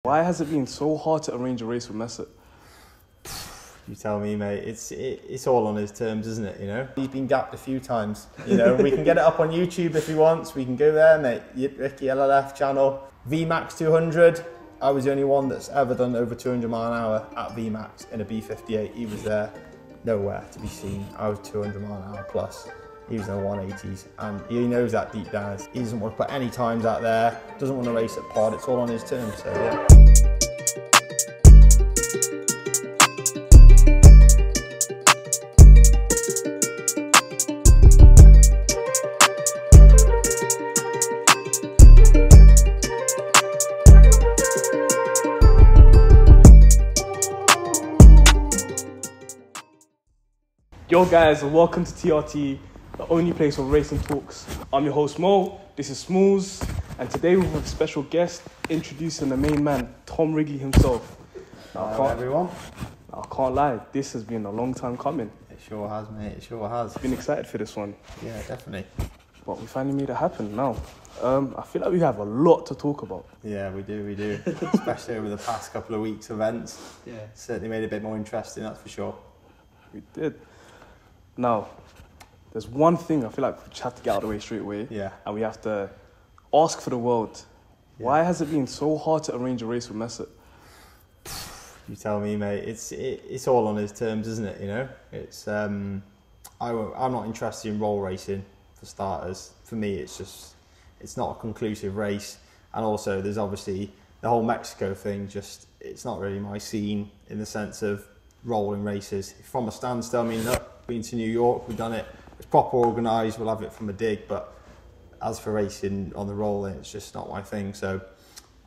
Why has it been so hard to arrange a race with Mesut? You tell me, mate. It's all on his terms, isn't it? You know, he's been gapped a few times. You know, we can get it up on YouTube if he wants. We can go there, mate. Ricky LLF channel. VMAX 200. I was the only one that's ever done over 200 mile an hour at VMAX in a B58. He was there, nowhere to be seen. I was 200 mile an hour plus. He was in the 180s, and he knows that deep down. He doesn't want to put any times out there. Doesn't want to race at pod. It's all on his terms. So yeah. Yo guys, and welcome to TRT, the only place for racing talks. I'm your host Mo, this is Smalls, and today we have a special guest introducing the main man, Tom Wrigley himself. Hello everyone. I can't lie, this has been a long time coming. It sure has, mate, it sure has. Been excited for this one. Yeah, definitely. But we finally made it happen now. I feel like we have a lot to talk about. Yeah, we do. Especially over the past couple of weeks' events. Yeah. Certainly made it a bit more interesting, that's for sure. We did. Now, there's one thing I feel like we just have to get out of the way straight away. Yeah. And we have to ask for the world. Yeah. Why has it been so hard to arrange a race with Mesut? You tell me, mate. It's all on his terms, isn't it? You know, it's I'm not interested in roll racing for starters. For me, it's not a conclusive race, and also there's obviously the whole Mexico thing. It's not really my scene in the sense of rolling races. From a standstill, I mean, look, been to New York, we've done it. It's proper organised. We'll have it from a dig, but as for racing on the rolling, it's just not my thing. So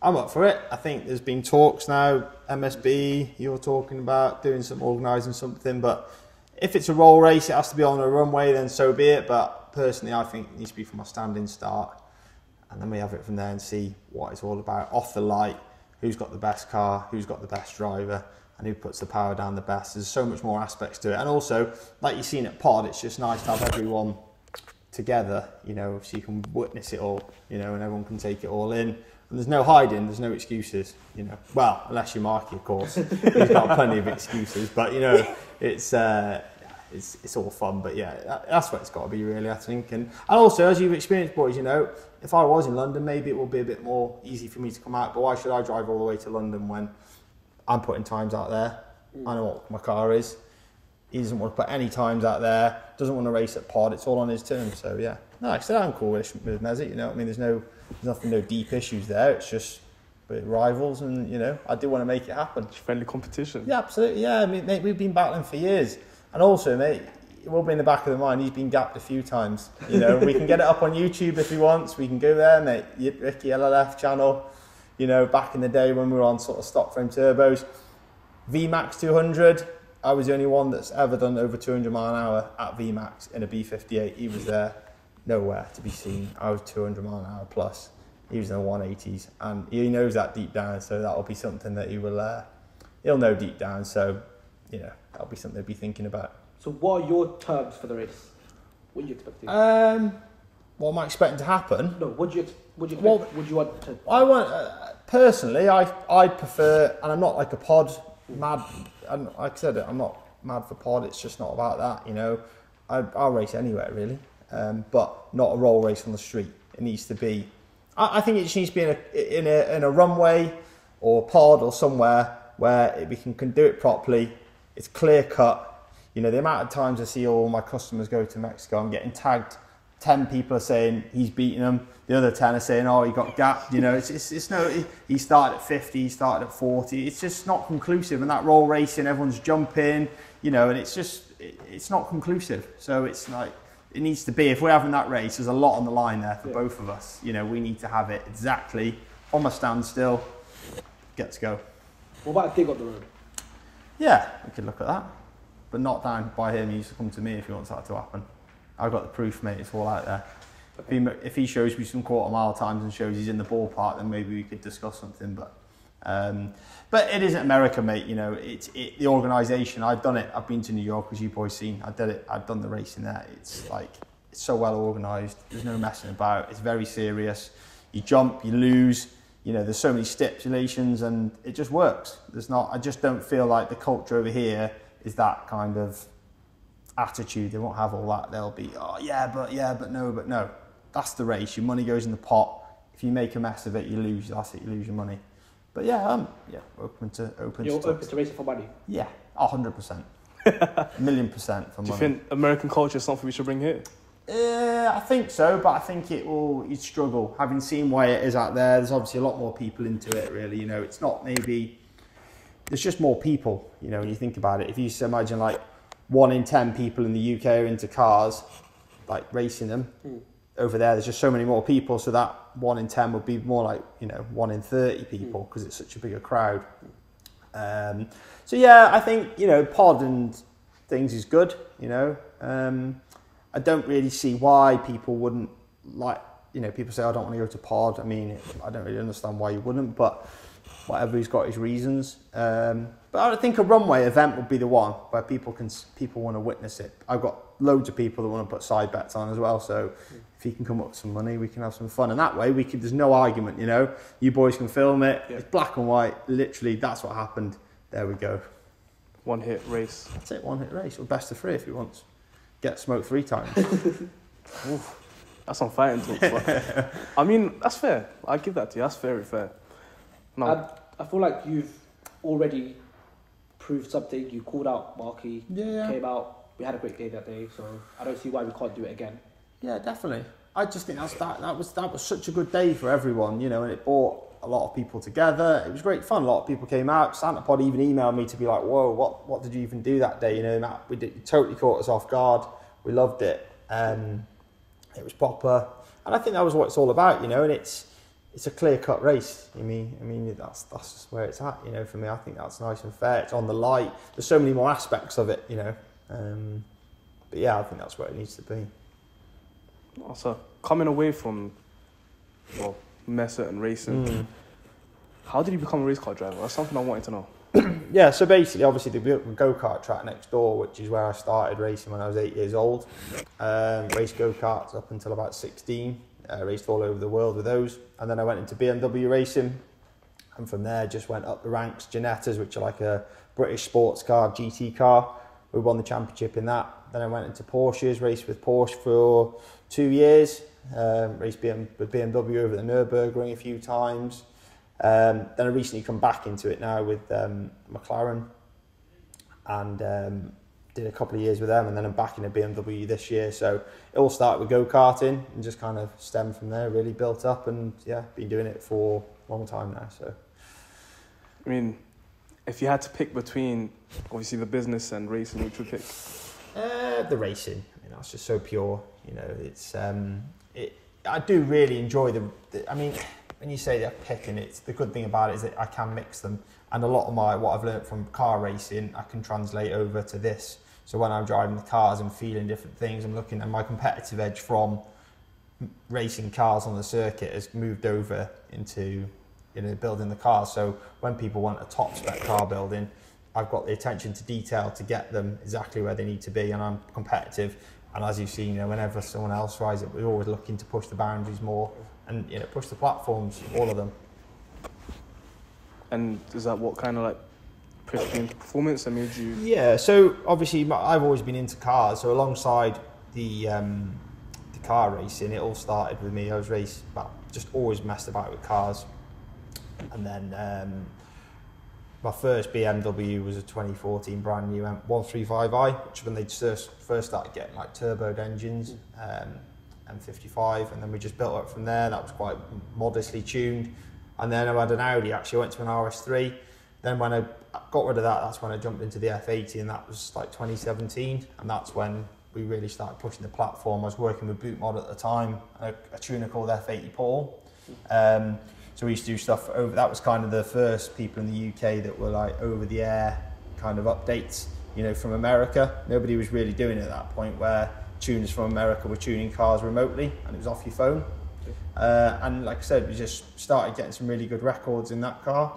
I'm up for it. I think there's been talks now, MSB, you're talking about doing some organising something, but if it's a roll race, it has to be on a runway, then so be it. But personally, I think it needs to be from a standing start, and then we have it from there and see what it's all about. Off the light, who's got the best car, who's got the best driver, and who puts the power down the best. There's so much more aspects to it. And also, like you've seen at pod, it's just nice to have everyone together, you know, so you can witness it all, you know, and everyone can take it all in. And there's no hiding, there's no excuses, you know. Well, unless you're Marky, of course. He's got plenty of excuses, but, you know, it's all fun. But yeah, that's what it's got to be, really, I think. And also, as you've experienced, boys, you know, if I was in London, maybe it would be a bit more easy for me to come out. But why should I drive all the way to London when I'm putting times out there? I know what my car is. He doesn't want to put any times out there. Doesn't want to race at pod. It's all on his terms. So yeah, no, like I said, I'm cool with Mesut. You know, I mean, there's no deep issues there. It's just rivals, and you know, I do want to make it happen. It's friendly competition. Yeah, absolutely. Yeah, I mean, mate, we've been battling for years, and also, mate, it will be in the back of the mind. He's been gapped a few times. You know, we can get it up on YouTube if he wants. We can go there, mate. Ricky LLF channel. You know, back in the day when we were on sort of stock frame turbos. VMAX 200. I was the only one that's ever done over 200 mile an hour at VMAX in a B58. He was there, nowhere to be seen. I was 200 mile an hour plus. He was in the 180s, and he knows that deep down. So that'll be something that he'll know deep down. So, you know, that'll be something to be thinking about. So, what are your terms for the race? What are you expecting? What am I expecting to happen? No, what do you expect? Well, would you want to? I want personally. I'd prefer, and I'm not like a pod mad. And like I said, I'm not mad for pod. It's just not about that. You know, I'll race anywhere really, but not a roll race on the street. It needs to be. I think it just needs to be in a runway or pod or somewhere where we can do it properly. It's clear cut. You know, the amount of times I see all my customers go to Mexico, I'm getting tagged. 10 people are saying he's beating them. The other 10 are saying, oh, he got gapped. You know, it's no, he started at 50, he started at 40. It's just not conclusive. And that roll racing, everyone's jumping, you know, and it's not conclusive. So it's like, it needs to be, if we're having that race, there's a lot on the line there for both of us. You know, we need to have it exactly on a standstill. Get to go. What about a dig on the road? Yeah, we could look at that. But not down by him. He used to come to me if he wants that to happen. I've got the proof, mate. It's all out there. Okay. If he shows me some quarter mile times and shows he's in the ballpark, then maybe we could discuss something. But it isn't America, mate. You know, the organisation. I've done it. I've been to New York, as you boys seen. I did it. I've done the racing there. It's so well organised. There's no messing about. It's very serious. You jump, you lose. you know, there's so many stipulations and it just works. I just don't feel like the culture over here is that kind of attitude. They won't have all that. They'll be, oh yeah, but no. That's the race. Your money goes in the pot. If you make a mess of it, you lose. That's it. You lose your money. But yeah, open to You're open to racing for money. Yeah, 100%, 1,000,000% for money. Do you think American culture is something we should bring here? I think so, but I think you'd struggle. Having seen why it is out there, there's obviously a lot more people into it, really. You know, it's not maybe, there's just more people, you know, when you think about it. If you just imagine like 1 in 10 people in the UK are into cars, like racing them, over there's just so many more people, so that 1 in 10 would be more like, you know, 1 in 30 people, because it's such a bigger crowd. So yeah, I think, you know, pod and things is good, you know. I don't really see why people wouldn't like, you know, people say, I don't want to go to pod. I mean, I don't really understand why you wouldn't, but whatever, he's got his reasons. But I think a runway event would be the one where people want to witness it. I've got loads of people that want to put side bets on as well. So if he can come up with some money, we can have some fun. And that way there's no argument, you know. You boys can film it. Yeah. It's black and white. Literally, that's what happened. There we go. One hit race. That's it, one hit race. Or best of 3 if he wants. Get smoked 3 times. Oof, that's some fighting talk. But, I mean, that's fair. I give that to you. That's very fair. No. I feel like you've already proved something. You called out Marky. Yeah. Came out. We had a great day that day, so I don't see why we can't do it again. Yeah, definitely. I just think that was such a good day for everyone, you know, and it brought a lot of people together. It was great fun. A lot of people came out. Santa Pod even emailed me to be like, whoa, what did you even do that day? You know, Matt, you totally caught us off guard. We loved it. It was proper. And I think that was what it's all about, you know, and it's a clear-cut race. I mean, that's just where it's at, you know, for me. I think that's nice and fair. It's on the light. There's so many more aspects of it, you know. But yeah, I think that's where it needs to be. Also, coming away from, Messer and racing, how did you become a race car driver? That's something I wanted to know. Yeah, so basically, obviously, they built a go-kart track next door, which is where I started racing when I was 8 years old. Raced go-karts up until about 16. Raced all over the world with those. And then I went into BMW racing. And from there, just went up the ranks. Ginettas, which are like a British sports car, GT car. We won the championship in that. Then I went into Porsches, raced with Porsche for 2 years. Raced with BMW over the Nürburgring a few times. Then I recently come back into it now with McLaren, and did a couple of years with them, and then I'm back in a BMW this year. So it all started with go-karting and just kind of stemmed from there, really built up, and yeah, been doing it for a long time now. So, I mean, if you had to pick between obviously the business and racing, which would you pick? The racing. I mean, that's just so pure. You know, it's I do really enjoy I mean, when you say that picking, it's the good thing about it is that I can mix them, and a lot of what I've learned from car racing I can translate over to this. So when I'm driving the cars and feeling different things, I'm looking at my competitive edge from racing cars on the circuit has moved over into, you know, building the cars. So when people want a top spec car building, I've got the attention to detail to get them exactly where they need to be, and I'm competitive. And as you've seen, you know, whenever someone else rises up, we're always looking to push the boundaries more and, you know, push the platforms, all of them. And is that what kind of like pushed you into performance and made you? Yeah, so obviously I've always been into cars. So alongside the car racing, it all started with me. I was just always messed about with cars. And then my first BMW was a 2014 brand new M140i, which when they first started getting like turboed engines, M55, and then we just built up from there. That was quite modestly tuned. And then I had an Audi, actually I went to an RS3. Then when I got rid of that, that's when I jumped into the F80, and that was like 2017. And that's when we really started pushing the platform. I was working with Bootmod at the time, a tuner called F80 Paul. So we used to do stuff over, that was kind of the first people in the UK that were like over the air kind of updates, you know, from America. Nobody was really doing it at that point, where tuners from America were tuning cars remotely and it was off your phone. And like I said, we just started getting some really good records in that car.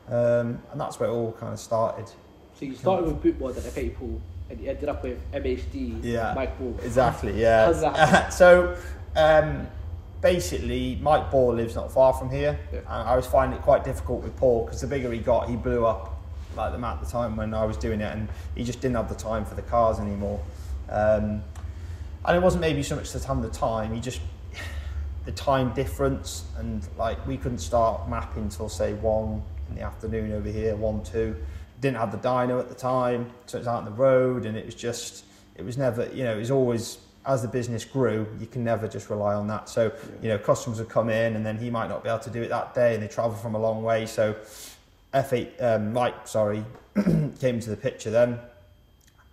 And that's where it all kind of started. So you started with Bootmod and F80 Paul, and you ended up with MHD, yeah, Mike Ball. Exactly, yeah. How's that? So basically, Mike Ball lives not far from here. Yeah. And I was finding it quite difficult with Paul because the bigger he got, he blew up like them at the time when I was doing it, and he just didn't have the time for the cars anymore. And it wasn't maybe so much that having the time, the time difference, and like we couldn't start mapping till say 1 in the afternoon over here, 1, 2. Didn't have the dyno at the time, so it was out on the road, and it was never, it was always, as the business grew, you can never just rely on that. So, customers would come in and then he might not be able to do it that day and they travel from a long way. So Mike came to the picture then.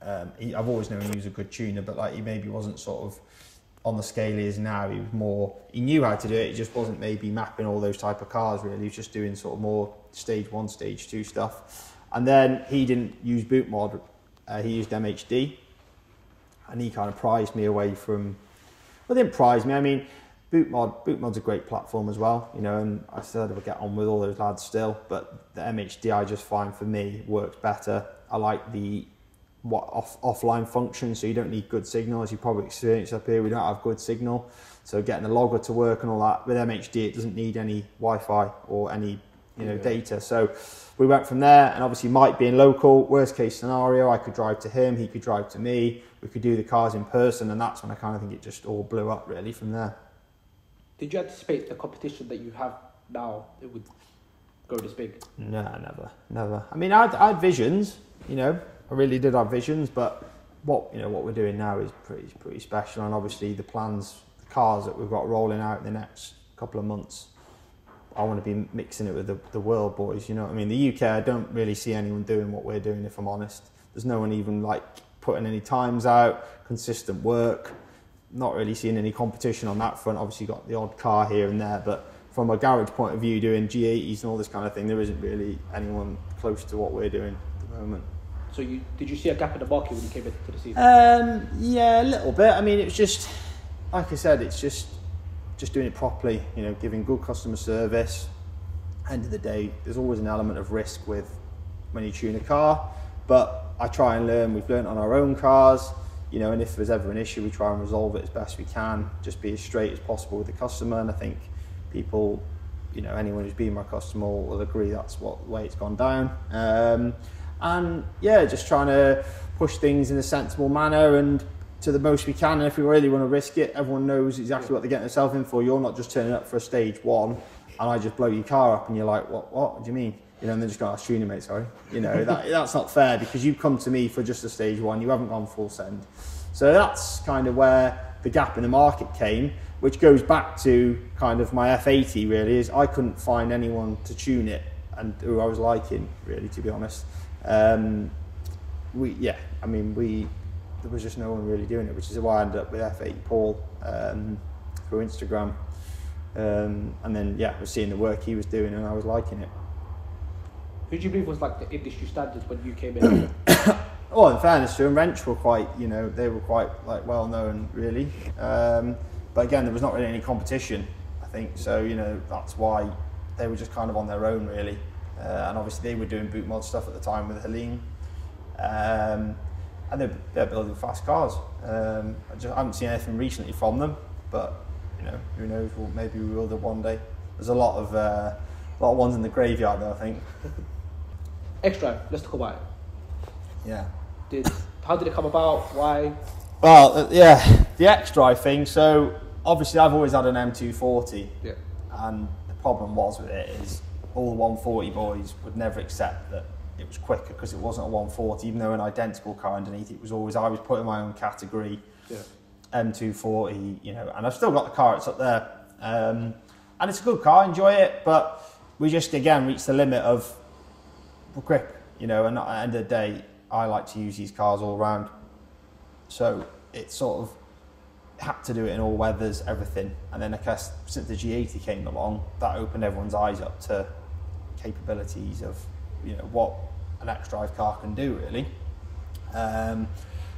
I've always known he was a good tuner, but like he maybe wasn't sort of on the scale he is now. He knew how to do it, he just wasn't maybe mapping all those type of cars really. He was just doing sort of more stage 1, stage 2 stuff. And then he didn't use boot mod, he used MHD. And he kind of prized me away from, well, they didn't prize me. I mean, boot mod's a great platform as well, and I still have to get on with all those lads still, but the MHD I just find for me works better. I like the offline function, so you don't need good signal. As you probably experienced up here, we don't have good signal. So getting the logger to work and all that, with MHD it doesn't need any Wi-Fi or any data. So we went from there, and obviously Mike being local, worst case scenario, I could drive to him, he could drive to me, we could do the cars in person, and that's when I kind of think it just all blew up really from there. Did you anticipate the competition that you have now, it would go this big? No, never. I mean, I had visions, I really did have visions, but what we're doing now is pretty special, and obviously the cars that we've got rolling out in the next couple of months, I want to be mixing it with the world boys, you know what I mean? The UK, I don't really see anyone doing what we're doing, if I'm honest. There's no one even like putting any times out, consistent work, not really seeing any competition on that front. Obviously got the odd car here and there, but from a garage point of view, doing G80s and all this kind of thing, there isn't really anyone close to what we're doing at the moment. So did you see a gap in the market when you came into the season? Yeah, a little bit. I mean, it's just, like I said, it's just doing it properly, giving good customer service. End of the day, there's always an element of risk with when you tune a car, but I try and learn. We've learned on our own cars, and if there's ever an issue, we try and resolve it as best we can, just be as straight as possible with the customer. And I think people, anyone who's been my customer will agree that's the way it's gone down. And yeah, just trying to push things in a sensible manner and to the most we can. And if we really want to risk it, everyone knows exactly what they're getting themselves in for. You're not just turning up for a stage 1 and I just blow your car up and you're like, what do you mean? And they're just going, "I'll tune you, mate, sorry." That's not fair, because you've come to me for just a stage 1, you haven't gone full send. So that's kind of where the gap in the market came, which goes back to kind of my F80 really, is I couldn't find anyone to tune it and who I was liking, really, to be honest. There was just no one really doing it, which is why I ended up with F80 Paul through Instagram. And then, I was seeing the work he was doing and I was liking it. Who do you believe was like the industry standard when you came in? Well, in fairness to them, Wrench were quite, they were quite like well known really. But again, there was not really any competition, I think. So, that's why they were just kind of on their own really. And obviously they were doing boot mod stuff at the time with Helene. And they're building fast cars. I haven't seen anything recently from them, but who knows? Well, maybe we will do one day. There's a lot of ones in the graveyard though, I think. X-Drive, let's talk about it. Yeah. How did it come about? Why? Well, the X-Drive thing. So obviously I've always had an M240. Yeah. And the problem was with it is all the 140 boys would never accept that it was quicker because it wasn't a 140, even though an identical car underneath it was always, I was put in my own category. Yeah. M240, and I've still got the car, it's up there. And it's a good car, I enjoy it, but we just again reached the limit of grip, and at the end of the day, I like to use these cars all round. So it sort of had to do it in all weathers, everything. And then I guess since the G80 came along, that opened everyone's eyes up to capabilities of, what an X-Drive car can do really.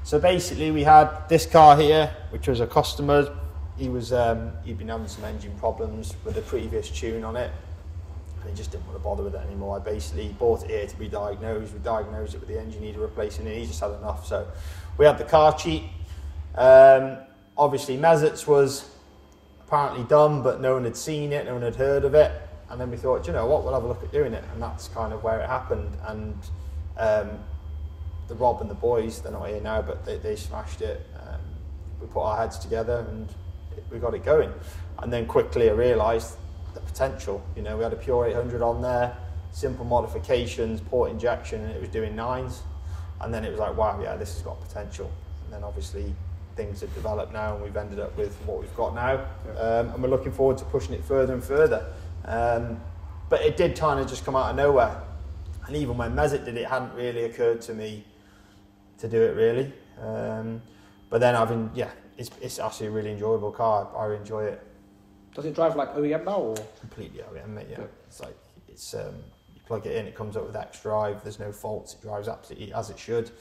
So basically we had this car here, which was a customer. He'd been having some engine problems with the previous tune on it, and he just didn't want to bother with it anymore. I basically bought it here to be diagnosed. We diagnosed it with the engine needed replacing, and he just had enough. So we had the car cheap. Obviously Mezets was apparently done, but no one had seen it, no one had heard of it. And then we thought, you know what, we'll have a look at doing it. And that's kind of where it happened. And the Rob and the boys, they're not here now, but they smashed it. We put our heads together and we got it going. And then quickly I realised the potential. You know, we had a pure 800 on there, simple modifications, port injection, and it was doing 9s. And then it was like, wow, yeah, this has got potential. And then obviously things have developed now and we've ended up with what we've got now. And we're looking forward to pushing it further and further. But it did kind of just come out of nowhere. And even when Mezit did it, it hadn't really occurred to me to do it really. But then it's actually a really enjoyable car. I enjoy it. Does it drive like OEM now or? Completely OEM, mate, yeah. It's like, you plug it in, it comes up with X drive, there's no faults, it drives absolutely as it should.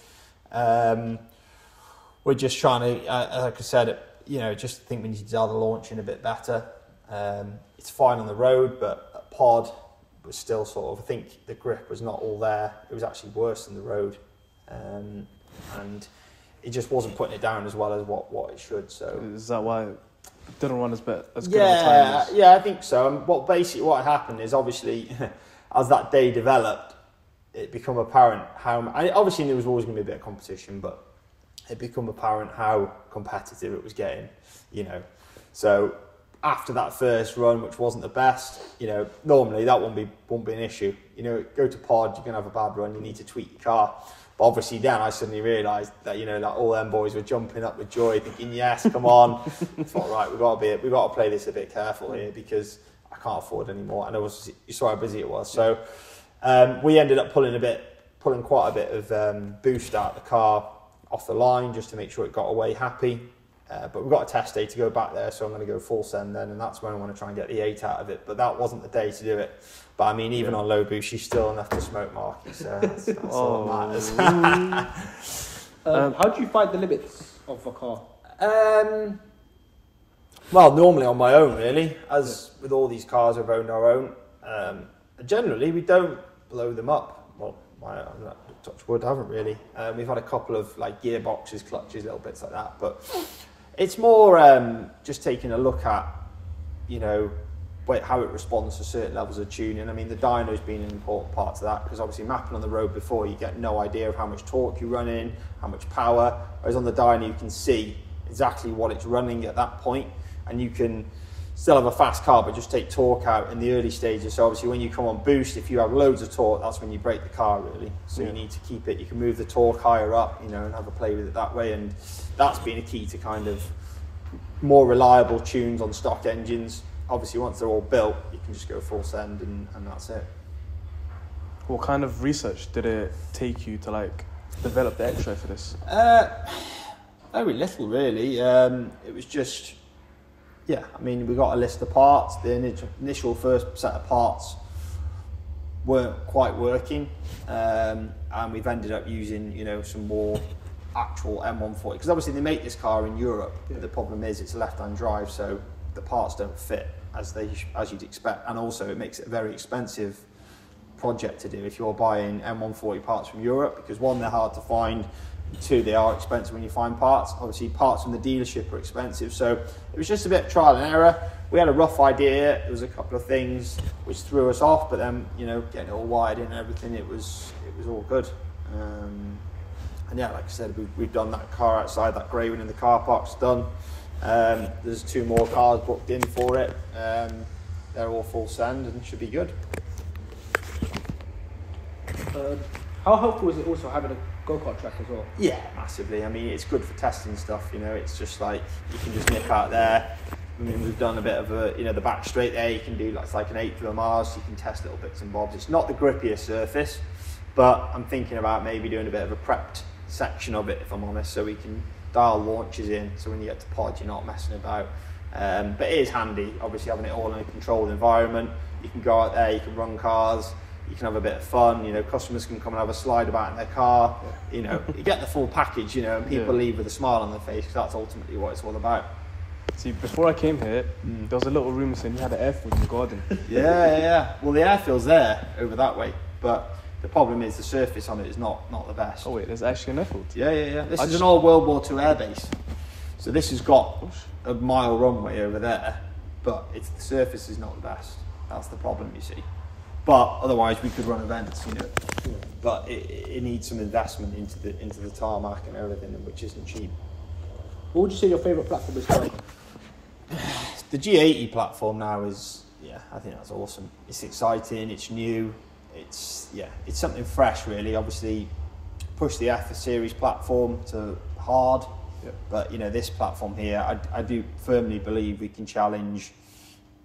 We're just trying to, like I said, you know, just think we need to dial the launching a bit better. It's fine on the road, but at pod was still sort of, I think the grip was not all there. It was actually worse than the road. And it just wasn't putting it down as well as what it should. So is that why it didn't run as good of a time as? Yeah, I think so. And what happened is obviously as that day developed, it became apparent obviously there was always going to be a bit of competition, but it became apparent how competitive it was getting, you know. So after that first run, which wasn't the best, you know, normally that won't be an issue. You know, go to pod, you're gonna have a bad run, you need to tweak your car. But obviously then I suddenly realised that, you know, that all them boys were jumping up with joy, thinking, yes, come on. I thought, right, we've got to play this a bit careful here because I can't afford any more. And you saw how busy it was. So we ended up pulling quite a bit of boost out of the car off the line just to make sure it got away happy. But we've got a test day to go back there, so I'm going to go full send then, and that's when I want to try and get the 8 out of it. But that wasn't the day to do it. But I mean, even on low boost, she's still enough to smoke Marky, so that's all that matters. How do you find the limits of a car? Well, normally on my own, really. As with all these cars, we've owned our own. Generally, we don't blow them up. Well, touch wood, haven't really. We've had a couple of like gearboxes, clutches, little bits like that, but it's more just taking a look at, you know, how it responds to certain levels of tuning. I mean, the dyno's been an important part to that because obviously mapping on the road before, you get no idea of how much torque you run in, how much power, whereas on the dyno you can see exactly what it's running at that point, and you can still have a fast car but just take torque out in the early stages. So obviously when you come on boost, if you have loads of torque, that's when you break the car really. So you need to keep it, you can move the torque higher up, you know, and have a play with it that way. And that's been a key to kind of more reliable tunes on stock engines. Obviously once they're all built, you can just go full send and that's it. What kind of research did it take you to like develop the X-ray for this? Very little really. It was just, yeah, I mean, we got a list of parts. The initial first set of parts weren't quite working, and we've ended up using, you know, some more actual M140, because obviously they make this car in Europe, but the problem is it's a left-hand drive, so the parts don't fit as you'd expect, and also it makes it a very expensive project to do if you're buying M140 parts from Europe, because one, they're hard to find, two, they are expensive when you find parts. Obviously parts from the dealership are expensive, so it was just a bit of trial and error. We had a rough idea, there was a couple of things which threw us off, but then, you know, getting it all wired in and everything, it was all good. And yeah, like I said, we've done that car outside, that grey one in the car park's done. There's 2 more cars booked in for it. They're all full send and should be good. How helpful is it also having a go-kart track as well? Yeah, massively. I mean, it's good for testing stuff, you know, it's just like, you can just nip out there. I mean, we've done a bit of a, you know, the back straight there, you can do like an 1/8 of a mile, so you can test little bits and bobs. It's not the grippiest surface, but I'm thinking about maybe doing a bit of a prepped section of it, if I'm honest, so we can dial launches in, so when you get to pod, you're not messing about. But it is handy, obviously, having it all in a controlled environment. You can go out there, you can run cars, you can have a bit of fun, you know, customers can come and have a slide about in their car, you know, you get the full package, you know, and people leave with a smile on their face, because that's ultimately what it's all about. See, before I came here, there was a little rumour saying you had an airfield in the garden. Yeah. Well, the airfield's there, over that way, but the problem is the surface on it is not the best. Oh wait, there's actually an airfield? Yeah. This is an old World War II airbase. So this has got a mile runway over there, but the surface is not the best. That's the problem, you see. But otherwise, we could run events, you know. But it needs some investment into the tarmac and everything, which isn't cheap. What would you say your favourite platform is now? The G80 platform now is, I think that's awesome. It's exciting, it's new, it's something fresh really. Obviously, push the F series platform to hard, but you know, this platform here, I do firmly believe we can challenge,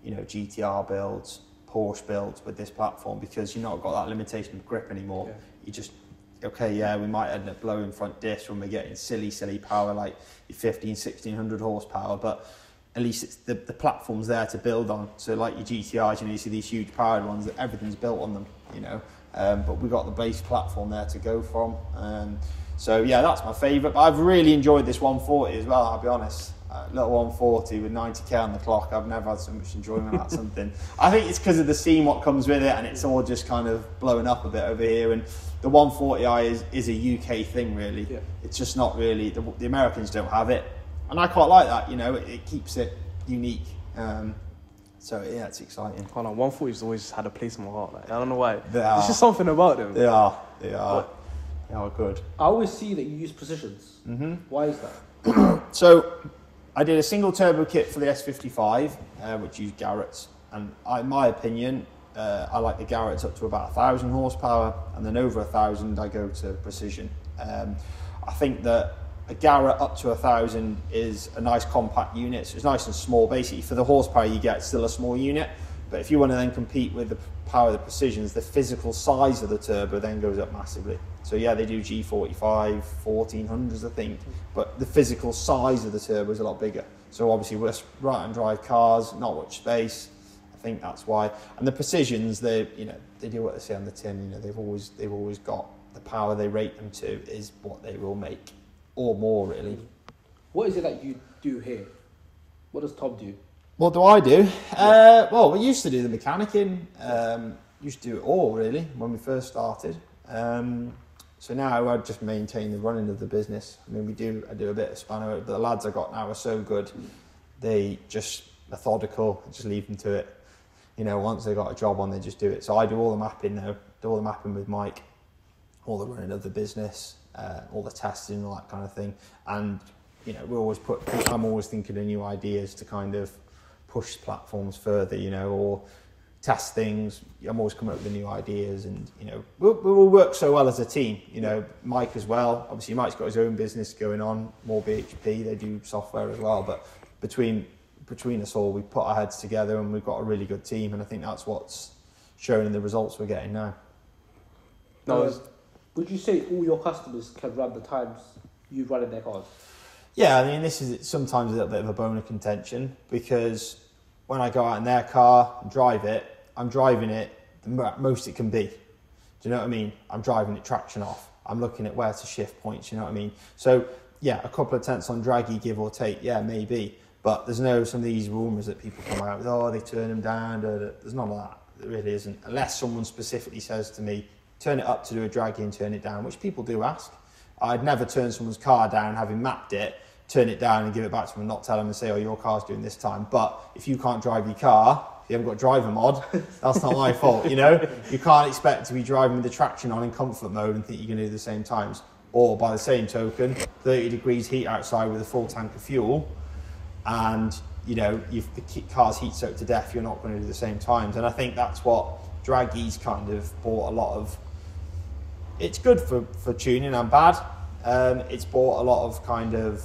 you know, GTR builds, Porsche builds with this platform, because you've not got that limitation of grip anymore. Yeah. You just, we might end up blowing front discs when we're getting silly power like 1600 horsepower, but at least it's the platform's there to build on. So like your GTRs, you know, you see these huge powered ones that everything's built on them, you know, but we've got the base platform there to go from. So yeah, that's my favourite. But I've really enjoyed this 140 as well, I'll be honest. Little 140 with 90k on the clock, I've never had so much enjoyment at something. I think it's because of the scene, what comes with it, and it's all just kind of blowing up a bit over here. And the 140i is a UK thing, really. Yeah. It's just not really, the Americans don't have it. And I quite like that, you know, it keeps it unique. So yeah, it's exciting. Oh no, 140's always had a place in my heart. Like, I don't know why. It's just something about them. They are good. I always see that you use precisions. Mm-hmm. Why is that? So I did a single turbo kit for the S55, which used Garrett's, and in my opinion, I like the Garrett's up to about 1,000 horsepower, and then over 1,000 I go to precision. I think that a Garrett up to 1,000 is a nice compact unit, so it's nice and small. Basically, for the horsepower you get, it's still a small unit, but if you want to then compete with the power of the precisions, the physical size of the turbo then goes up massively. So yeah, they do G45, 1400s I think, but the physical size of the turbo is a lot bigger. So obviously with right-hand drive cars, not much space, I think that's why. And the precisions, they do what they say on the tin, you know, they've always got the power they rate them to is what they will make, or more really. What is it that you do here? What does Tom do? What do I do? Well, we used to do the mechanicking, used to do it all really when we first started. So now I just maintain the running of the business. I mean, I do a bit of spanner. The lads I got now are so good. They just methodical, just leave them to it. You know, once they got a job on, they just do it. So I do all the mapping now, do all the mapping with Mike, all the running of the business, all the testing, all that kind of thing. And, you know, I'm always thinking of new ideas to kind of push platforms further, you know, or test things. I'm always coming up with new ideas, and you know, we'll work so well as a team. You know, Mike as well. Obviously, Mike's got his own business going on, more BHP. They do software as well, but between us all, we put our heads together, and we've got a really good team. And I think that's what's shown in the results we're getting now. Would you say all your customers can run the times you run in their cars? Yeah, I mean, this is sometimes a little bit of a bone of contention, because when I go out in their car and drive it, I'm driving it the most it can be. Do you know what I mean? I'm driving it traction off. I'm looking at where to shift points, you know what I mean? So, yeah, a couple of tenths on draggy, give or take, yeah, maybe. But there's some of these rumours that people come out with, oh, they turn them down. There's none of that. There really isn't. Unless someone specifically says to me, turn it up to do a draggy and turn it down, which people do ask. I'd never turn someone's car down having mapped it, turn it down and give it back to them and not tell them and say, oh, your car's doing this time. But if you can't drive your car, if you haven't got driver mod, that's not my fault, you know? You can't expect to be driving with the traction on in comfort mode and think you're going to do the same times. Or by the same token, 30 degrees heat outside with a full tank of fuel, and you know, the car's heat soaked to death, you're not going to do the same times. And I think that's what draggy's kind of bought a lot of. It's good for tuning and bad. It's bought a lot of kind of,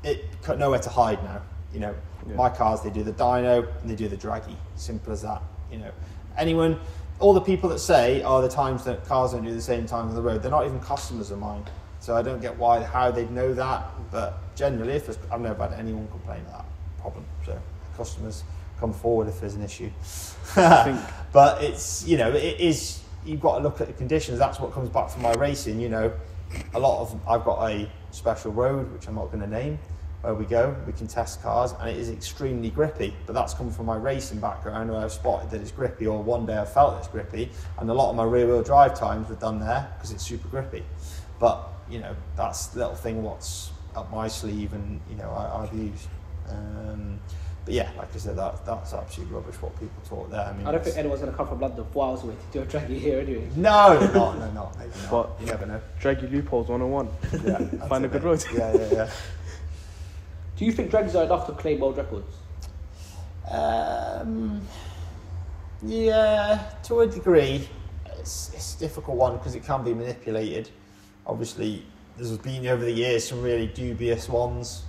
it got nowhere to hide now, you know. Yeah. My cars, they do the dyno and they do the draggy, simple as that, you know. All the people that say, oh, the times that cars don't do the same time on the road, they're not even customers of mine. So I don't get how they'd know that, but generally, I've never had anyone complain of that problem. So customers come forward if there's an issue. But it's, you know, it is, you've got to look at the conditions. That's what comes back from my racing, you know. I've got a special road, which I'm not going to name, where we can test cars, and it is extremely grippy, but that's come from my racing background, where I've spotted that it's grippy, or one day I've felt it's grippy, and a lot of my rear wheel drive times were done there because it's super grippy. But, you know, that's the little thing what's up my sleeve, and, you know, I've used. But yeah, like I said, that's absolute rubbish what people talk there. I mean, I don't think anyone's going to come from London 4 hours away to do a draggy here anyway. No, they're not. Maybe not. But you never know. draggy loopholes 101. Yeah, Find a good road. Yeah. Do you think drags are enough to claim world records? Yeah, to a degree. It's a difficult one because it can be manipulated. Obviously, there's been over the years some really dubious ones.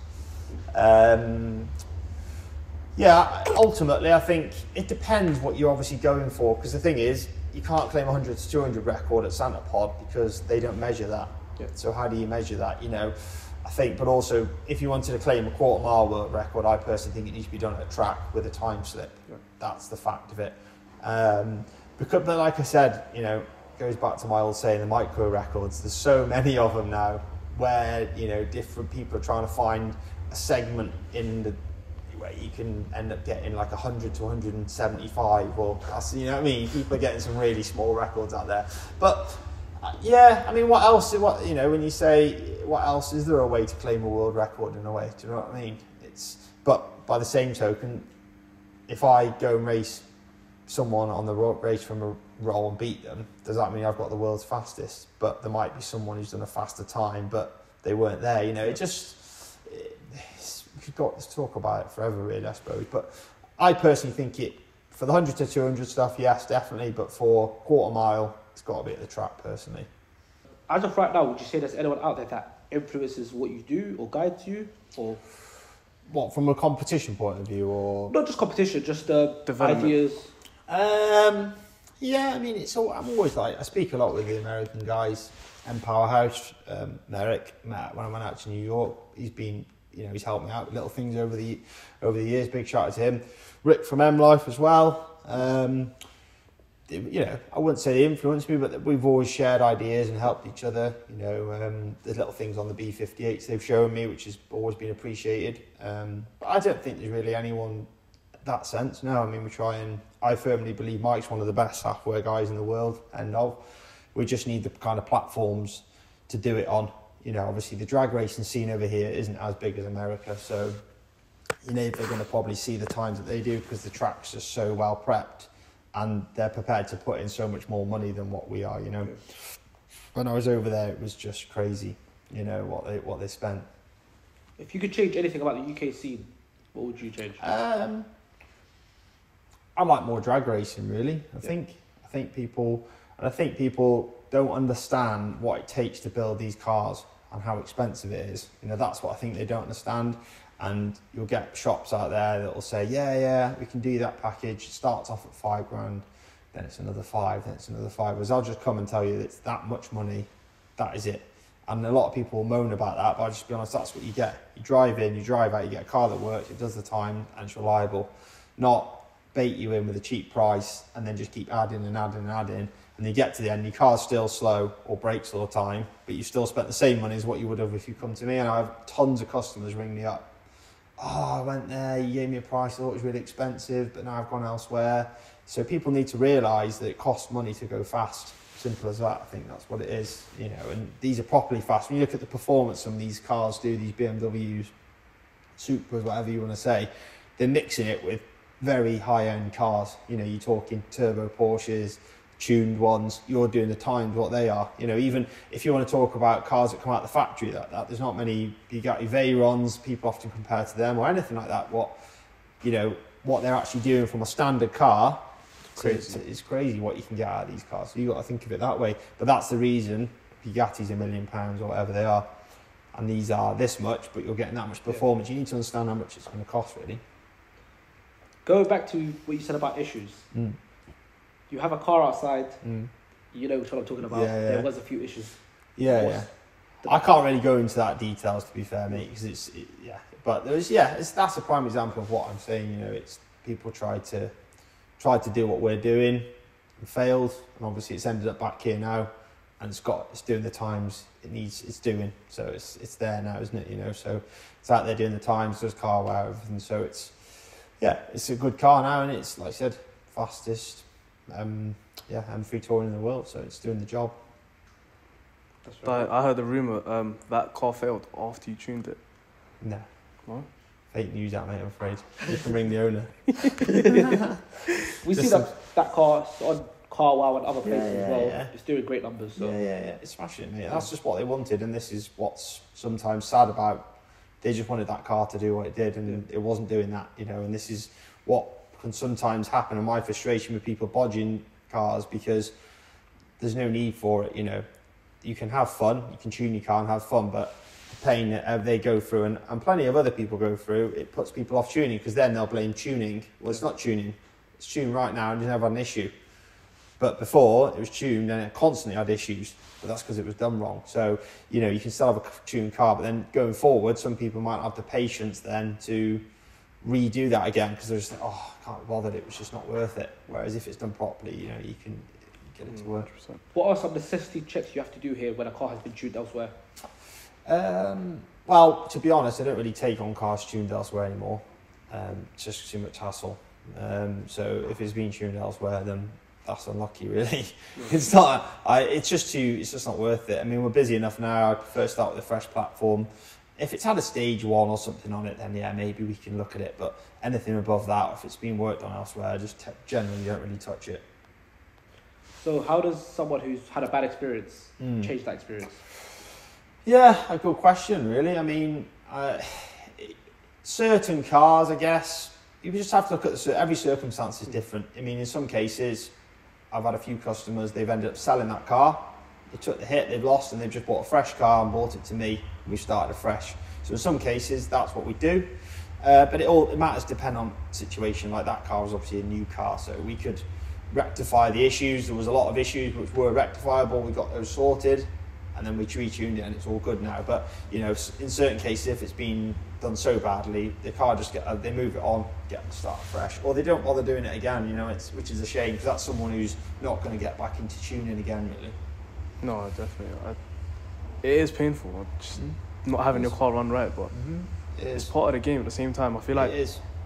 Yeah, ultimately, I think it depends what you're obviously going for, because the thing is, you can't claim 100 to 200 record at Santa Pod because they don't measure that. Yeah. So how do you measure that? You know, I think, but also, if you wanted to claim a quarter mile world record, I personally think it needs to be done at a track with a time slip. Yeah. That's the fact of it. But like I said, you know, it goes back to my old saying, the micro records. There's so many of them now, where you know different people are trying to find a segment in the where you can end up getting like 100 to 175, or that's, you know what I mean. People are getting some really small records out there, but yeah, I mean, what else? What, you know, when you say what else, is there a way to claim a world record in a way? Do you know what I mean? But by the same token, if I go and race someone on the race from a roll and beat them, does that mean I've got the world's fastest? But there might be someone who's done a faster time, but they weren't there. You know, we could talk about it forever, really, I suppose. But I personally think for the 100 to 200 stuff, yes, definitely. But for quarter mile, it's got to be at the track, personally. As of right now, would you say there's anyone out there that influences what you do or guides you, or what, from a competition point of view, or not just competition, just Development. ideas? Yeah, I mean, I'm always like, I speak a lot with the American guys, M Powerhouse, Merrick, Matt, when I went out to New York. He's helped me out with little things over the years. Big shout out to him. Rick from M Life as well. You know, I wouldn't say they influenced me, but we've always shared ideas and helped each other. You know, there's little things on the B58s they've shown me, which has always been appreciated. But I don't think there's really anyone that sense. No, I mean, I firmly believe Mike's one of the best software guys in the world, and we just need the kind of platforms to do it on. You know, obviously the drag racing scene over here isn't as big as America, so you know, they're going to probably see the times that they do because the track's just so well prepped and they're prepared to put in so much more money than what we are. You know, when I was over there, it was just crazy. You know what they spent. If you could change anything about the UK scene, what would you change? I like more drag racing, really. I think people don't understand what it takes to build these cars and how expensive it is. You know, that's what I think they don't understand. And you'll get shops out there that will say, yeah, we can do that package. It starts off at £5,000, then it's another 5, then it's another 5. Whereas I'll just come and tell you that it's that much money, that is it. And a lot of people will moan about that, but I'll just be honest, that's what you get. You drive in, you drive out, you get a car that works, it does the time, and it's reliable. Not bait you in with a cheap price and then just keep adding and adding and adding. And you get to the end, your car's still slow or breaks all the time, but you still spent the same money as what you would have if you come to me. And I have tons of customers ring me up. Oh, I went there, you gave me a price, I thought it was really expensive, but now I've gone elsewhere. So people need to realise that it costs money to go fast. Simple as that. I think that's what it is, you know. And these are properly fast. When you look at the performance some of these cars do, these BMWs, Supras, whatever you want to say, they're mixing it with very high-end cars. You know, you're talking turbo Porsches, tuned ones. You're doing the times what they are. You know, even if you want to talk about cars that come out of the factory, that there's not many Bugatti Veyrons. People often compare to them or anything like that. What they're actually doing from a standard car. It's crazy what you can get out of these cars. So you've got to think of it that way. But that's the reason Bugatti's £1 million or whatever they are, and these are this much, but you're getting that much performance. You need to understand how much it's going to cost, really. Going back to what you said about issues. You have a car outside. You know which one I'm talking about. Yeah. There was a few issues. Yeah. I can't really go into that details, to be fair, mate, because But that's a prime example of what I'm saying. You know, it's people tried to do what we're doing and failed, and obviously it's ended up back here now, and it's doing the times it's doing. So it's there now, isn't it? You know, so it's out there doing the times, does car wow, everything. So it's a good car now, and it's, like I said, fastest M3 touring in the world. So it's doing the job. That's right. I heard the rumour that car failed after you tuned it. No. What? fake news out, mate, I'm afraid. You can ring the owner. We see that car on Car Wow and other places as well. Yeah. It's doing great numbers. So. Yeah. It's smashing it, mate. That's just what they wanted, and this is what's sometimes sad about. They just wanted that car to do what it did, and it wasn't doing that, you know. And this is what can sometimes happen, and my frustration with people bodging cars, because there's no need for it, you know. You can have fun, you can tune your car and have fun, but the pain that they go through, and plenty of other people go through, it puts people off tuning, because then they'll blame tuning. Well, it's not tuning. It's tuned right now and you never had an issue. But before, it was tuned and it constantly had issues, but that's because it was done wrong. So, you know, you can still have a tuned car, but then going forward, some people might have the patience then to redo that again, because they're just like, oh, I can't be bothered, it was just not worth it. Whereas if it's done properly, you know, you can get it to work. 100%. What are some necessity checks you have to do here when a car has been tuned elsewhere? Well, to be honest, I don't really take on cars tuned elsewhere anymore. It's just too much hassle. So if it's been tuned elsewhere, then that's unlucky, really. It's not. It's just not worth it. I mean, we're busy enough now. I prefer to start with a fresh platform. If it's had a stage 1 or something on it, then yeah, maybe we can look at it. But anything above that, if it's been worked on elsewhere, I just generally don't really touch it. So how does someone who's had a bad experience change that experience? Yeah, a good question, really. I mean, certain cars, I guess, you just have to look at every circumstance is different. I mean, in some cases, I've had a few customers, they've ended up selling that car. They took the hit, they've lost, and they've just bought a fresh car and bought it to me, and we started afresh. So in some cases, that's what we do. But it matters depending on the situation. Like that car was obviously a new car, so we could rectify the issues. There was a lot of issues which were rectifiable. We got those sorted, and then we retuned it, and it's all good now. But you know, in certain cases, if it's been done so badly, the car just they move it on, get them started fresh, or they don't bother doing it again. You know, which is a shame, because that's someone who's not going to get back into tuning again, really. No, definitely. It is painful, just not having your car run right, but it's part of the game at the same time. I feel like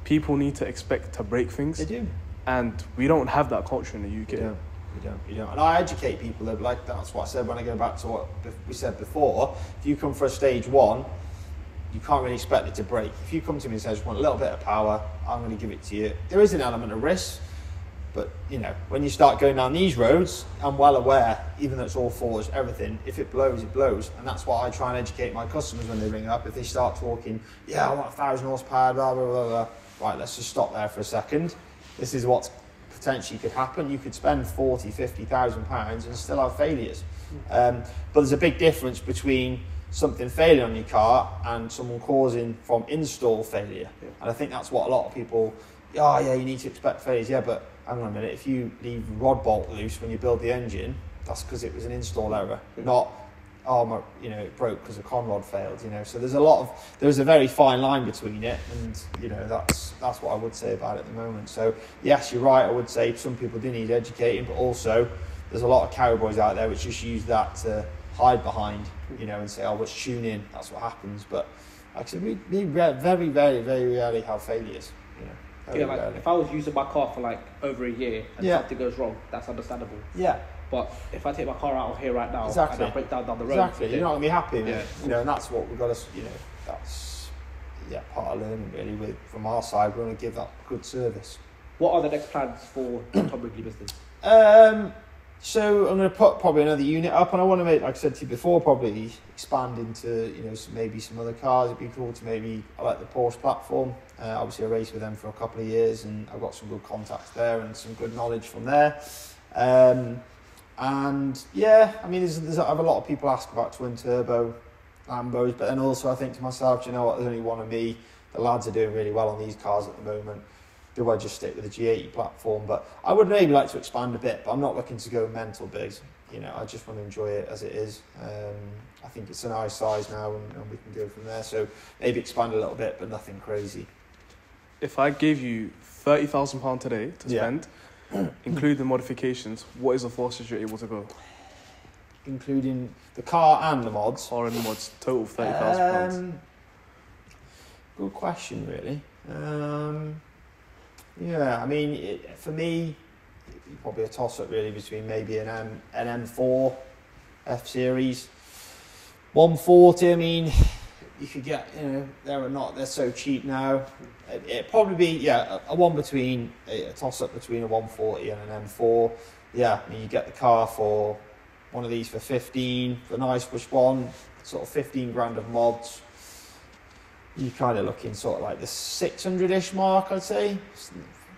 people need to expect to break things. They do. And we don't have that culture in the UK. You don't. And I educate people that, like, that's what I said when I go back to what we said before. If you come for a stage 1, you can't really expect it to break. If you come to me and say, I just want a little bit of power, I'm going to give it to you. There is an element of risk, but you know, when you start going down these roads, I'm well aware, even though it's all forged, everything, if it blows, it blows. And that's why I try and educate my customers when they ring up. If they start talking, yeah, I want 1,000 horsepower, blah, blah, blah, blah. Right, let's just stop there for a second. This is what potentially could happen. You could spend 40, 50,000 pounds and still have failures. But there's a big difference between something failing on your car and someone causing from install failure. And I think that's what a lot of people, oh yeah, you need to expect failures. Yeah, but hang on a minute, if you leave rod bolt loose when you build the engine, that's because it was an install error, not, oh, you know, it broke because a con rod failed, you know. So there's a very fine line between it, and you know, that's what I would say about it at the moment. So yes, you're right, I would say some people do need educating, but also there's a lot of cowboys out there which just use that to hide behind, you know, and say, oh, it's tune in, that's what happens. But actually, we very, very, very rarely have failures, you know. If I was using my car for like over a year and something goes wrong, that's understandable. Yeah. But if I take my car out of here right now and I break down the road, you're not going to be happy with it. You know, and that's what we've got to, you know, that's part of learning really. From our side, we want to give that good service. What are the next plans for the Tom Wrigley business? So I'm going to put probably another unit up, and I want to make, like I said to you before, probably expand into, you know, maybe some other cars. It'd be cool to I like the Porsche platform. Obviously I raced with them for a couple of years, and I've got some good contacts there and some good knowledge from there. And yeah, I mean, I have a lot of people ask about twin turbo Lambos, but then also I think to myself, you know what, there's only one of me. The lads are doing really well on these cars at the moment. Do I just stick with the G80 platform? But I would maybe like to expand a bit, but I'm not looking to go mental big. You know, I just want to enjoy it as it is. I think it's a nice size now, and we can go from there. So maybe expand a little bit, but nothing crazy. If I gave you £30,000 today to spend, including modifications, what is the fastest you're able to go? Including the car and the mods? Car and the mods, total £30,000. Good question, really. Yeah, I mean, for me, it'd be probably a toss-up really between maybe an M4 F-Series. 140, I mean, you could get, they're so cheap now. It'd probably be, a one between, a toss-up between a 140 and an M4. Yeah, I mean, you get the car for one of these for 15, for a nice push one, sort of 15 grand of mods. You're kind of looking sort of like the 600-ish mark, I'd say.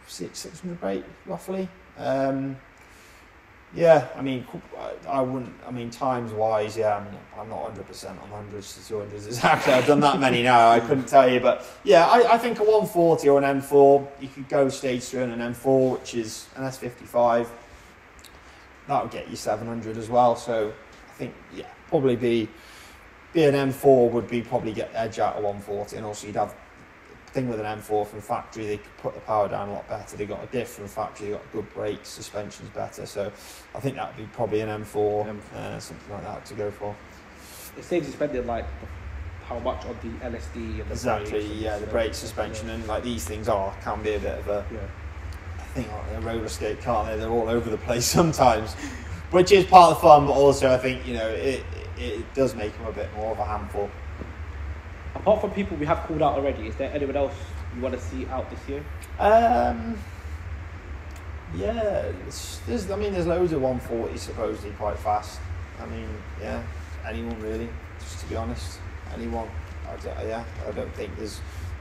600 rate, roughly. Yeah, I mean, I wouldn't, I mean, times-wise, yeah, I'm not 100% on hundreds to 200s exactly. I've done that many now, I couldn't tell you. But, yeah, I think a 140 or an M4, you could go stage through in an M4, which is an S55. That would get you 700 as well. So, I think, yeah, probably be an M4 would be probably get the edge out of 140. And also, you'd have thing with an M4 from factory, they could put the power down a lot better. They got a diff from factory, they got good brakes, suspension's better. So I think that would be probably an M4. Something like that to go for. It saves you spending like how much on the LSD and the exactly, brakes yeah, the brake suspension and like these things can be a bit of a I think like a roller skate, can't they? They're all over the place sometimes, which is part of the fun, but also I think it does make them a bit more of a handful. Apart from people we have called out already, is there anyone else you want to see out this year? Yeah, there's loads of 140s supposedly quite fast. I mean, yeah, anyone really, just to be honest, anyone. I don't think there's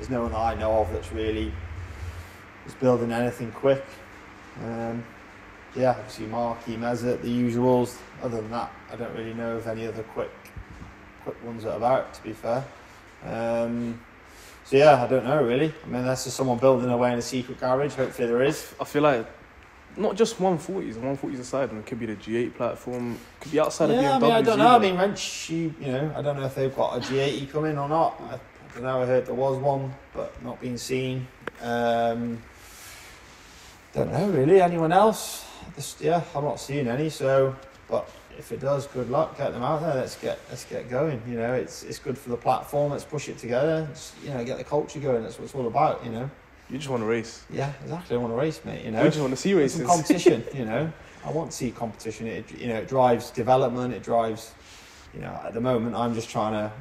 no one that I know of that's really is building anything quick. Yeah, obviously Marky, Mezet, the usuals. Other than that, I don't really know of any other quick ones that are about, to be fair. So yeah, I don't know really. I mean, unless there's someone building away in a secret garage, hopefully there is. I feel like not just 140s, 140s aside, and it could be the G8 platform, could be outside of BMW. I mean, I don't know. I mean, Wrench, I don't know if they've got a G80 coming or not. I don't know. I heard there was one, but not being seen. Don't know really. Anyone else? I'm not seeing any. So, but if it does, good luck. Get them out there. Let's get going. It's good for the platform. Let's push it together. Get the culture going. That's what it's all about. You just want to race. Yeah, exactly. I want to race, mate. You just want to see races. Some competition. I want to see competition. It drives development. It drives. At the moment, I'm just trying to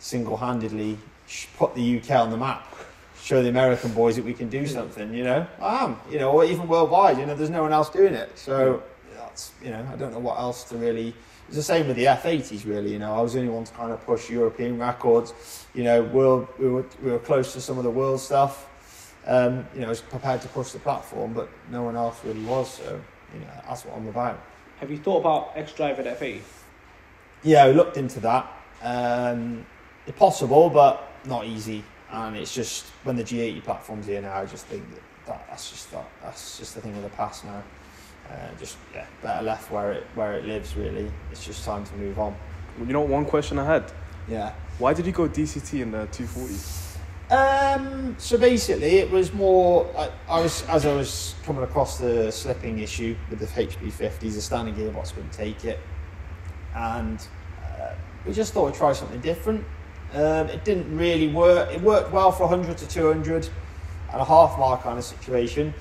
single-handedly put the UK on the map. Show the American boys that we can do something. I am. Or even worldwide. There's no one else doing it. So. I don't know what else to really. It's the same with the F80s, really. I was the only one to kind of push European records. We were close to some of the world stuff. I was prepared to push the platform, but no one else really was. So, that's what I'm about. Have you thought about X-Drive at F80? Yeah, we looked into that. It's possible, but not easy. And it's just when the G80 platform's here now, I just think that's just the thing of the past now. Better left where it lives, really. It's just time to move on. Well, one question I had. Yeah. Why did you go DCT in the 240? So basically, it was more. I was coming across the slipping issue with the HP50s, the standard gearbox wouldn't take it, and we just thought we'd try something different. It didn't really work. It worked well for 100 to 200 and a half mile kind of situation.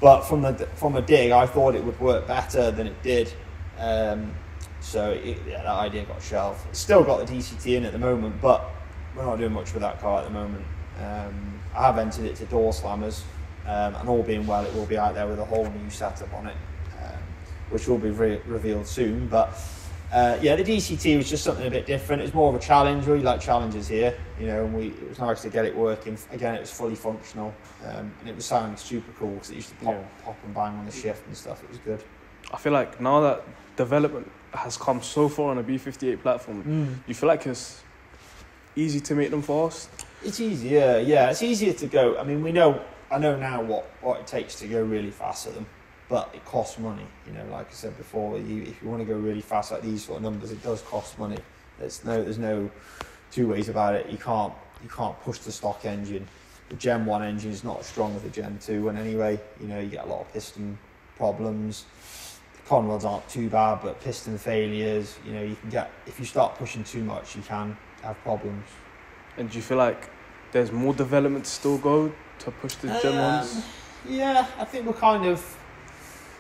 But from a dig, I thought it would work better than it did. So that idea got shelved. It's still got the DCT in at the moment, but we're not doing much with that car at the moment. I have entered it to door slammers, and all being well, it will be out there with a whole new setup on it, which will be revealed soon. But the DCT was just something a bit different. It was more of a challenge. We like challenges here, and it was nice to get it working. Again, it was fully functional, and it was sounding super cool because it used to pop and bang on the shift and stuff. It was good. I feel like now that development has come so far on a B58 platform, you feel like it's easy to make them fast? It's easier, yeah. It's easier to go. I mean, I know now what it takes to go really fast at them. But it costs money, like I said before. If you want to go really fast like these sort of numbers, it does cost money. There's no two ways about it. You can't push the stock engine. The Gen 1 engine is not as strong as the Gen 2 one anyway. You get a lot of piston problems. The conrods aren't too bad, but piston failures. You can get, if you start pushing too much, you can have problems. And do you feel like there's more development to still go to push the Gen 1s? Yeah, I think we're kind of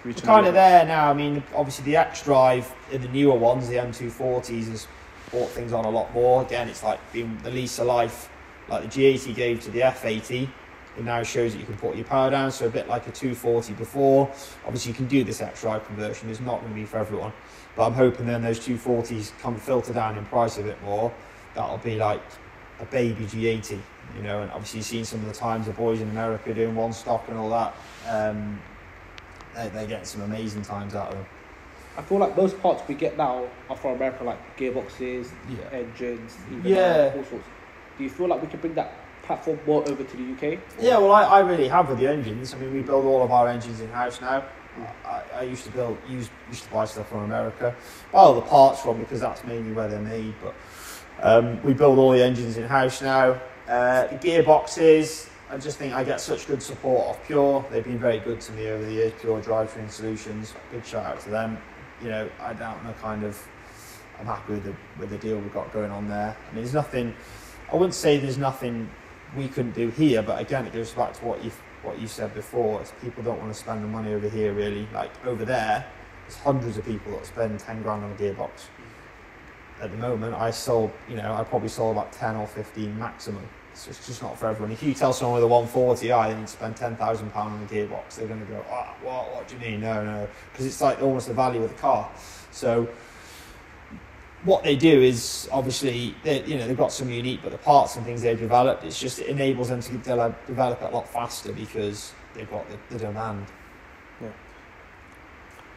there now. I mean, obviously the X-Drive in the newer ones, the M240s, is brought things on a lot more. Again, it's like being the lease of life, like the G80 gave to the F80. It now shows that you can put your power down, so a bit like a 240 before. Obviously, you can do this X-Drive conversion. It's not going to be for everyone, but I'm hoping then those 240s come filter down in price a bit more. That'll be like a baby G80, you know. And obviously, you've seen some of the times the boys in America doing one stock and all that. They're getting some amazing times out of them. I feel like most parts we get now are from America, like gearboxes, engines, even all sorts. Do you feel like we can bring that platform more over to the UK? Yeah, well, I really have with the engines. I mean, we build all of our engines in-house now. I used to buy stuff from America. Well, the parts from, because that's mainly where they're made, but we build all the engines in-house now. The gearboxes, I just think I get such good support off Pure. They've been very good to me over the years, Pure Drivetrain Solutions. Big shout out to them. You know, I'm happy with the deal we've got going on there. I mean, there's nothing, I wouldn't say there's nothing we couldn't do here, but again, it goes back to what you said before. It's people don't want to spend the money over here, really. Like over there, there's hundreds of people that spend 10 grand on a gearbox. At the moment, I probably sold about 10 or 15 maximum. So it's just not for everyone. If you tell someone with a 140i they need to spend £10,000 on a gearbox, they're going to go, what do you mean? No. Because it's like almost the value of the car. So what they do is, obviously, they've got some unique, but the parts and things they've developed, it enables them to develop it a lot faster because they've got the demand. Yeah.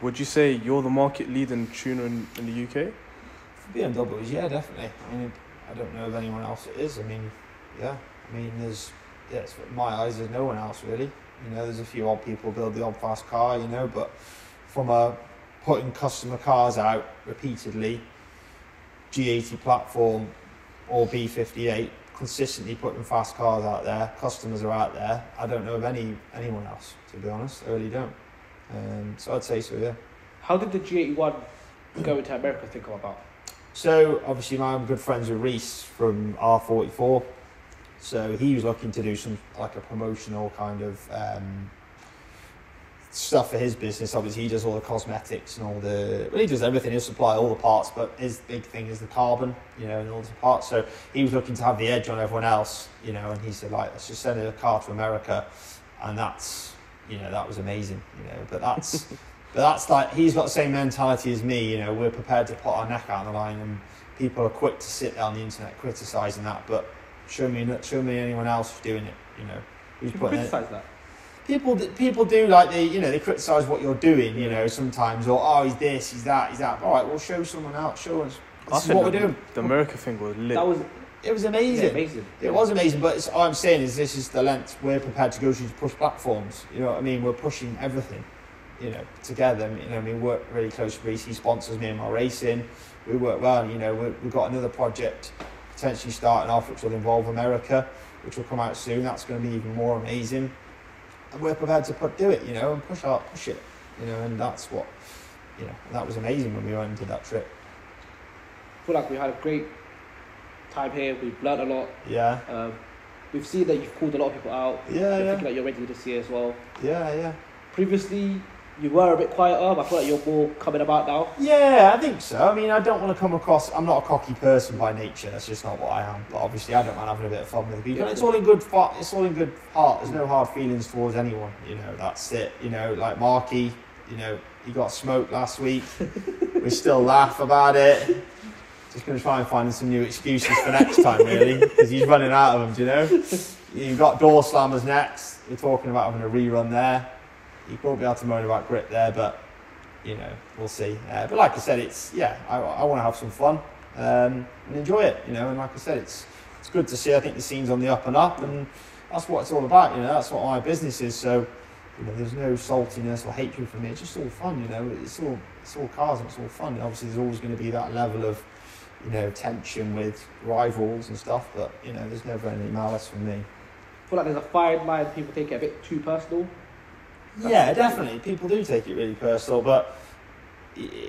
Would you say you're the market leader in tuner in the UK? For BMWs, yeah, definitely. I mean, I don't know of anyone else it is. I mean, in my eyes, there's no one else really. You know, there's a few odd people build the odd fast car, you know, but from putting customer cars out repeatedly, G80 platform or B58, consistently putting fast cars out there, customers are out there. I don't know of anyone else, to be honest. I really don't. So I'd say so, yeah. How did the G81 go into America think about? So obviously I'm good friends with Reese from R44. So he was looking to do some like a promotional kind of stuff for his business. Obviously he does all the cosmetics and he does everything. He'll supply all the parts, but his big thing is the carbon, you know, and all the parts. So he was looking to have the edge on everyone else, you know, and he said, like, let's just send a car to America. And that's, you know, that was amazing, you know, but that's like, he's got the same mentality as me, you know, we're prepared to put our neck out on the line, and people are quick to sit there on the internet criticising that, but show me anyone else who's doing it, you know. Who's people criticise that? People do, like, they criticise what you're doing, you know, sometimes, or, he's this, he's that. All right, well, show someone else, show us. This is what we're doing. The America thing was lit. It was amazing. Yeah, amazing. It was amazing, but all I'm saying is this is the length we're prepared to go to push platforms. You know what I mean? We're pushing everything, you know, together. You know, we work really close with Reese. He sponsors me in my racing. We work well. You know, we've got another project potentially starting off, which will involve America, which will come out soon. That's going to be even more amazing. And we're prepared to do it, you know, and push it, you know, and that's what, you know, that was amazing when we went and did that trip. I feel like we had a great time here. We've learned a lot. Yeah. We've seen that you've called a lot of people out. Yeah. Thinking that you're ready this year as well. Yeah. Previously, you were a bit quieter, but I feel like you're more coming about now. Yeah, I think so. I mean, I don't want to come across, I'm not a cocky person by nature. That's just not what I am. But obviously, I don't mind having a bit of fun with people. Yeah. It's all in good heart. There's no hard feelings towards anyone. You know, that's it. You know, like Marky, you know, he got smoked last week. We still laugh about it. Just going to try and find some new excuses for next time, really, because he's running out of them, do you know? You've got door slammers next. We're talking about having a rerun there. You won't be able to moan about grip there, but, you know, we'll see. But like I said, I want to have some fun and enjoy it, you know. And like I said, it's good to see. I think the scene's on the up and up, and that's what it's all about, you know. That's what my business is. So, you know, there's no saltiness or hatred for me. It's just all fun, you know. It's all cars and it's all fun. Obviously, there's always going to be that level of, you know, tension with rivals and stuff, but, you know, there's never any malice from me. I feel like there's a fine line. People take it a bit too personal. Yeah, definitely. People do take it really personal, but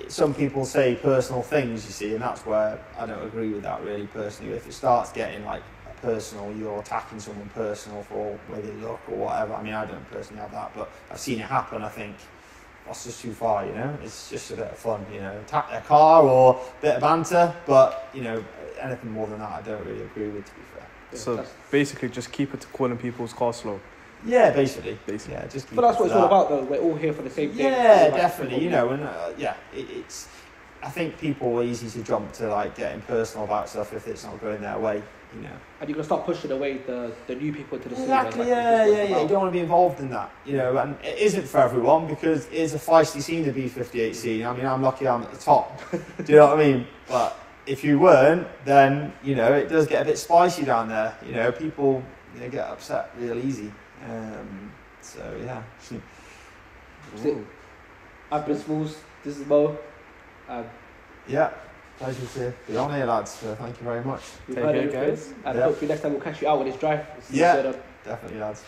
some people say personal things, you see, and that's where I don't agree with that really personally. If it starts getting like personal, you're attacking someone personal for where they look or whatever. I mean, I don't personally have that, but I've seen it happen. I think that's just too far, you know. It's just a bit of fun, you know. Attack their car or a bit of banter, but you know, anything more than that, I don't really agree with. To be fair. So basically, just keep it to calling people's cars slow. Yeah, basically. Yeah, just. But that's what it's all about, though. We're all here for the same thing. Yeah, definitely. You know, and it's. I think people are easy to jump to like getting personal about stuff if it's not going their way. You know. And you're gonna start pushing away the new people into the scene. Exactly. Yeah. You don't want to be involved in that. You know, and it isn't for everyone because it is a feisty scene, the B58 scene. I mean, I'm lucky I'm at the top. Do you know what I mean? But if you weren't, then you know it does get a bit spicy down there. You know, people get upset real easy. So yeah. I've been Smalls. This is Mo. Yeah. Pleasure to be on here, lads. So thank you very much. We've heard it, guys. And hopefully next time we'll catch you out when it's dry. Yeah, definitely, lads.